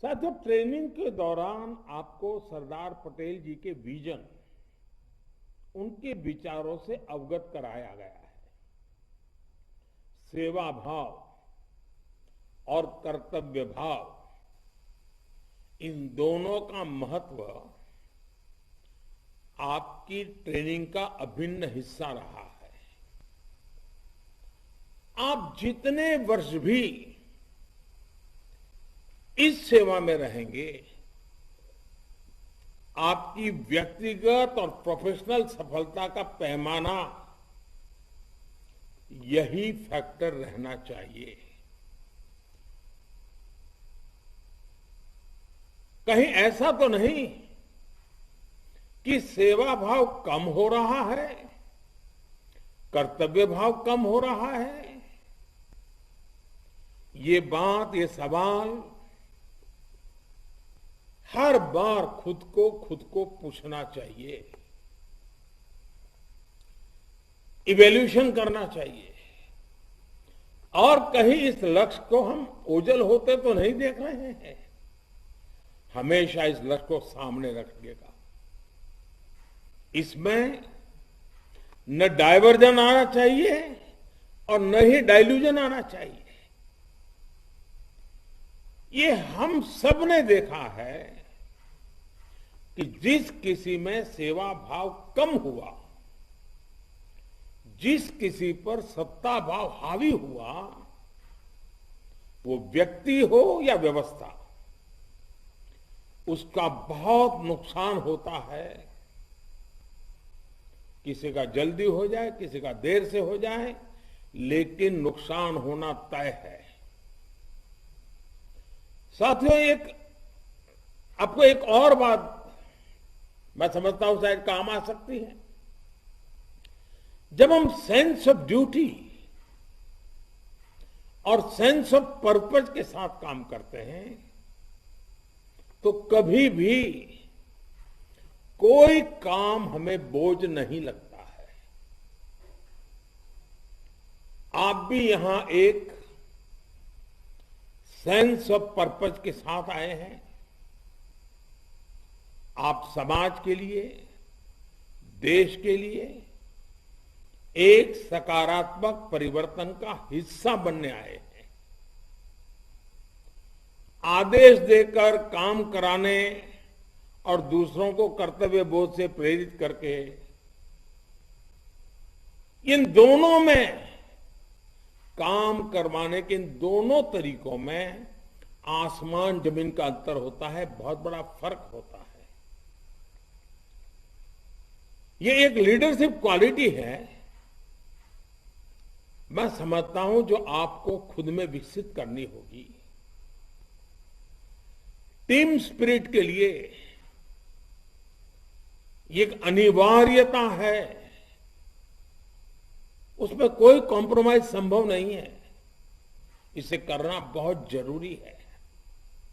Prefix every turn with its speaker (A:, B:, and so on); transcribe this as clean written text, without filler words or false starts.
A: साथियों, ट्रेनिंग के दौरान आपको सरदार पटेल जी के विजन, उनके विचारों से अवगत कराया गया है। सेवा भाव और कर्तव्य भाव, इन दोनों का महत्व आपकी ट्रेनिंग का अभिन्न हिस्सा रहा है। आप जितने वर्ष भी इस सेवा में रहेंगे, आपकी व्यक्तिगत और प्रोफेशनल सफलता का पैमाना यही फैक्टर रहना चाहिए। कहीं ऐसा तो नहीं कि सेवा भाव कम हो रहा है, कर्तव्य भाव कम हो रहा है। ये सवाल हर बार खुद को पूछना चाहिए, इवैल्यूएशन करना चाहिए। और कहीं इस लक्ष्य को हम ओझल होते तो नहीं देख रहे हैं। हमेशा इस लक्ष्य को सामने रखिएगा। इसमें न डायवर्जन आना चाहिए और न ही डाइल्यूजन आना चाहिए। ये हम सब ने देखा है कि जिस किसी में सेवा भाव कम हुआ, जिस किसी पर सत्ता भाव हावी हुआ, वो व्यक्ति हो या व्यवस्था, उसका बहुत नुकसान होता है। किसी का जल्दी हो जाए, किसी का देर से हो जाए, लेकिन नुकसान होना तय है। साथियों, आपको एक और बात मैं समझता हूं शायद काम आ सकती है। जब हम सेंस ऑफ ड्यूटी और सेंस ऑफ पर्पज के साथ काम करते हैं, तो कभी भी कोई काम हमें बोझ नहीं लगता है। आप भी यहां एक सेंस ऑफ पर्पज के साथ आए हैं। आप समाज के लिए, देश के लिए एक सकारात्मक परिवर्तन का हिस्सा बनने आए हैं। आदेश देकर काम कराने और दूसरों को कर्तव्य बोध से प्रेरित करके, इन दोनों में काम करवाने के इन दोनों तरीकों में आसमान जमीन का अंतर होता है, बहुत बड़ा फर्क होता है। ये एक लीडरशिप क्वालिटी है, मैं समझता हूं, जो आपको खुद में विकसित करनी होगी। टीम स्पिरिट के लिए ये एक अनिवार्यता है, उसमें कोई कॉम्प्रोमाइज संभव नहीं है। इसे करना बहुत जरूरी है।